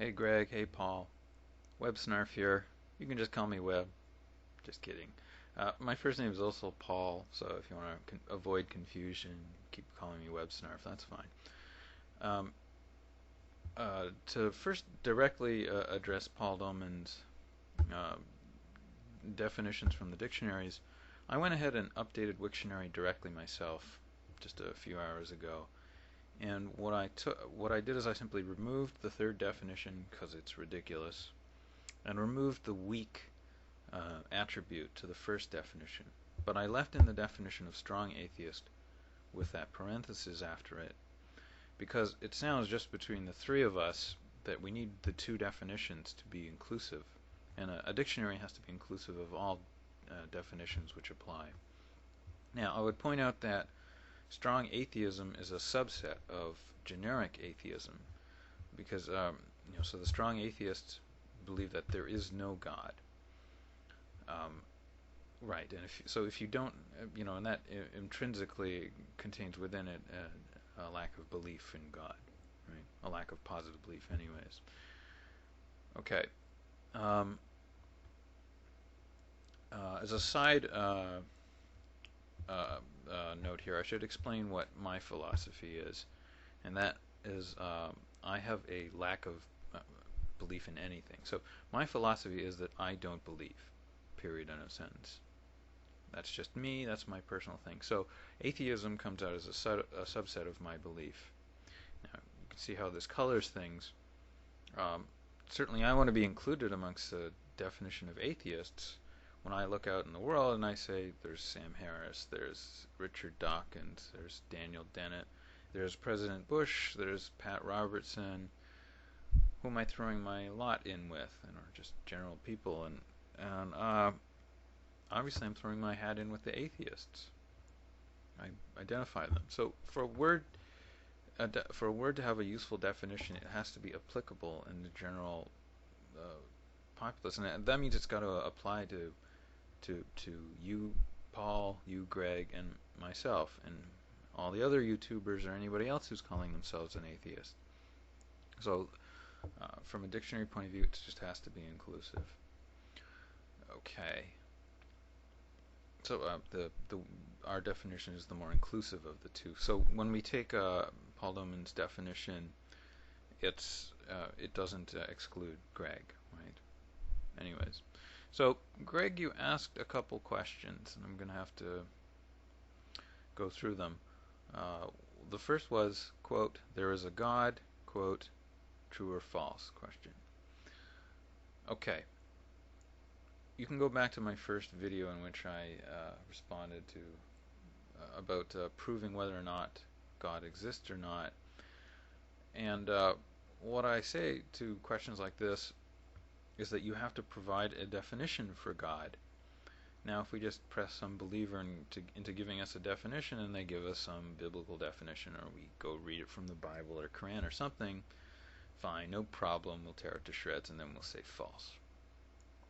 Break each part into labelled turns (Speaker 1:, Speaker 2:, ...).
Speaker 1: Hey Greg, hey Paul. Web Snarf here. You can just call me Web. Just kidding. My first name is also Paul, so if you want to avoid confusion, keep calling me Web Snarf, that's fine. Um, to first directly address Paul Doman's uh, definitions from the dictionaries, I went ahead and updated Wiktionary directly myself just a few hours ago. And what I did is I simply removed the third definition because it's ridiculous, and removed the weak attribute to the first definition. But I left in the definition of strong atheist with that parenthesis after it because it sounds just between the three of us that we need the two definitions to be inclusive, and a dictionary has to be inclusive of all definitions which apply. Now, I would point out that strong atheism is a subset of generic atheism because so the strong atheists believe that there is no God. Right, and if you don't, and that intrinsically contains within it a lack of belief in God, right? A lack of positive belief, anyways. Okay. Um, as a side note here, I should explain what my philosophy is, and that is I have a lack of belief in anything. So my philosophy is that I don't believe, period, end of sentence. That's just me, that's my personal thing. So atheism comes out as a subset of my belief. Now, you can see how this colors things. Certainly I want to be included amongst the definition of atheists when I look out in the world and I say there's Sam Harris, there's Richard Dawkins, there's Daniel Dennett, there's President Bush, there's Pat Robertson. Who am I throwing my lot in with? And or just general people, and obviously I'm throwing my hat in with the atheists. I identify them. So for a word to have a useful definition, it has to be applicable in the general populace, and that means it's got to apply to you, Paul, you, Greg, and myself, and all the other YouTubers or anybody else who's calling themselves an atheist. So from a dictionary point of view, it just has to be inclusive. Okay. So our definition is the more inclusive of the two. So when we take Paul Doman's definition, it doesn't exclude Greg, right? Anyways, so Greg, you asked a couple questions, and I'm going to have to go through them. The first was, quote, there is a God, quote, true or false, question. Okay. You can go back to my first video in which I responded to about proving whether or not God exists or not. And what I say to questions like this is that you have to provide a definition for God. Now, if we just press some believer into giving us a definition and they give us some biblical definition, or we go read it from the Bible or Quran or something, fine, no problem, we'll tear it to shreds and then we'll say false.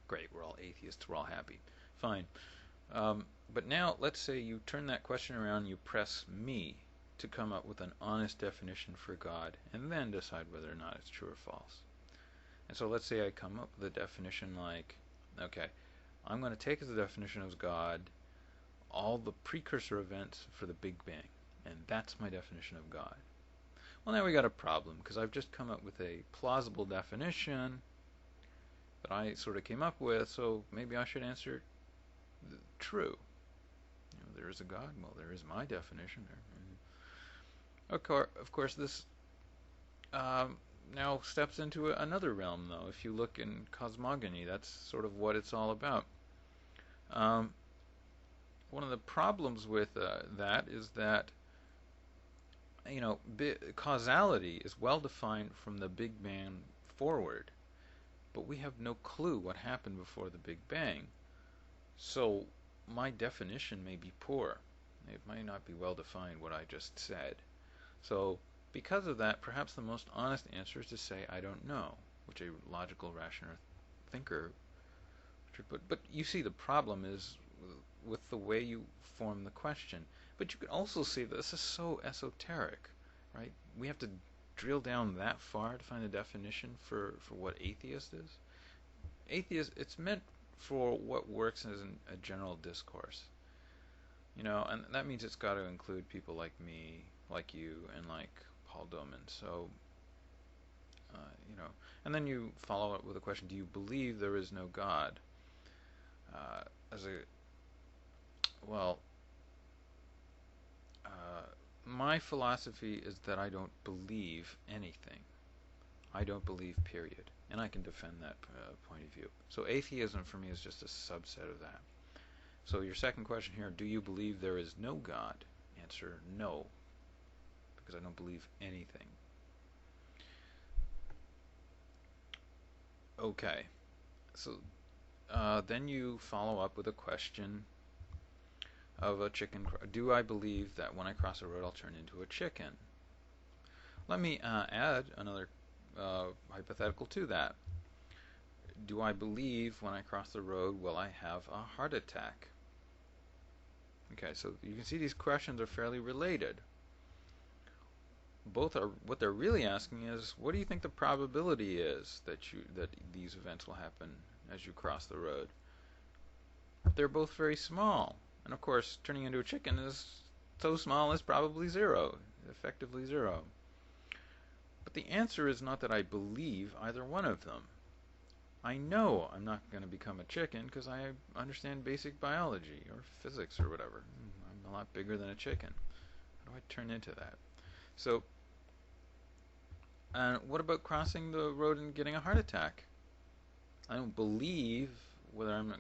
Speaker 1: Great, we're all atheists, we're all happy. Fine. But now, let's say you turn that question around, you press me to come up with an honest definition for God, and then decide whether or not it's true or false. And so let's say I come up with a definition like, okay, I'm going to take as a definition of God all the precursor events for the Big Bang, and that's my definition of God. Well, now we got a problem, because I've just come up with a plausible definition that I sort of came up with, so maybe I should answer true. There is a God. Well, there is my definition. Of course, this now steps into another realm, though. If you look in cosmogony, that's sort of what it's all about. One of the problems with that is that causality is well defined from the Big Bang forward, but we have no clue what happened before the Big Bang. So my definition may be poor. It might not be well defined what I just said. So because of that, perhaps the most honest answer is to say I don't know, which a logical, rational thinker should put. But you see, the problem is with the way you form the question. But you can also see that this is so esoteric, right? We have to drill down that far to find a definition for what atheist is? Atheist, it's meant for what works as a general discourse. And that means it's got to include people like me, like you, and like Paul Doman. So, and then you follow up with a question: do you believe there is no God? As a well, my philosophy is that I don't believe anything. I don't believe, period. And I can defend that point of view. So atheism for me is just a subset of that. So your second question here, do you believe there is no God? Answer, no. Because I don't believe anything. Okay. So then you follow up with a question of a chicken. Do I believe that when I cross a road I'll turn into a chicken? Let me add another hypothetical to that. Do I believe when I cross the road will I have a heart attack? Okay, so you can see these questions are fairly related. Both are, what they're really asking is, what do you think the probability is that these events will happen as you cross the road? They're both very small. And of course, turning into a chicken is so small it's probably zero, effectively zero. But the answer is not that I believe either one of them. I know I'm not going to become a chicken because I understand basic biology or physics or whatever. I'm a lot bigger than a chicken. How do I turn into that? So, what about crossing the road and getting a heart attack? I don't believe whether I'm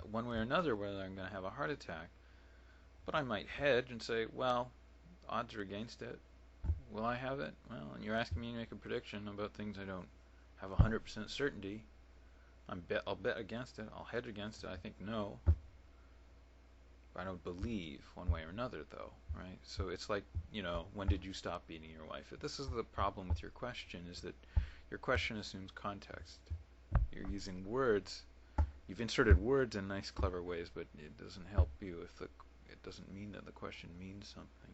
Speaker 1: one way or another whether I'm going to have a heart attack. But I might hedge and say, well, odds are against it. Will I have it? Well, and you're asking me to make a prediction about things I don't have 100% certainty. I'll bet against it. I'll hedge against it. I think no. I don't believe one way or another, though, right? So it's like, when did you stop beating your wife? This is the problem with your question, is that your question assumes context. You're using words. You've inserted words in nice, clever ways, but it doesn't help you if it doesn't mean that the question means something.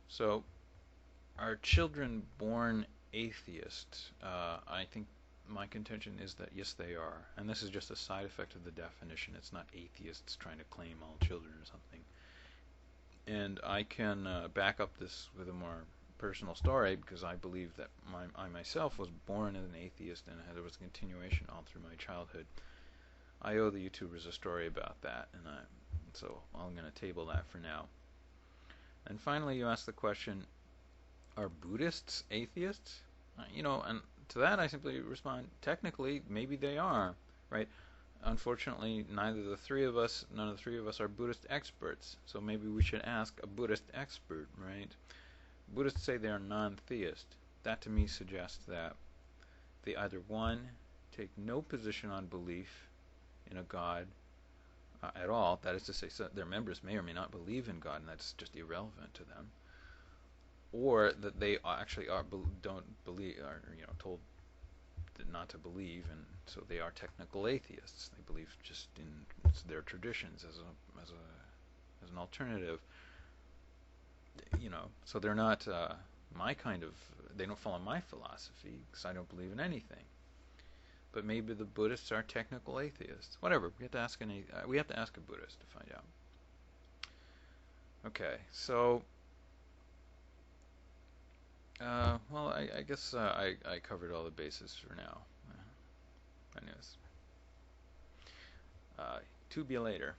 Speaker 1: So, are children born atheists? I think my contention is that yes, they are. And this is just a side effect of the definition. It's not atheists trying to claim all children or something. And I can back up this with a more personal story, because I believe that I myself was born as an atheist, and there was a continuation all through my childhood. I owe the YouTubers a story about that, and so I'm going to table that for now. And finally, you ask the question, are Buddhists atheists? And to that I simply respond, technically, maybe they are, right? Unfortunately, none of the three of us are Buddhist experts, so maybe we should ask a Buddhist expert, right? Buddhists say they are non-theist. That to me suggests that they either, one, take no position on belief in a God at all, that is to say, so their members may or may not believe in God, and that's just irrelevant to them, or that they actually don't believe, are told not to believe, and so they are technical atheists. They believe just in their traditions as an alternative. So they're not they don't follow my philosophy because I don't believe in anything. But maybe the Buddhists are technical atheists. Whatever. We have to ask a Buddhist to find out. Okay, so I guess I covered all the bases for now. Anyways, to be later.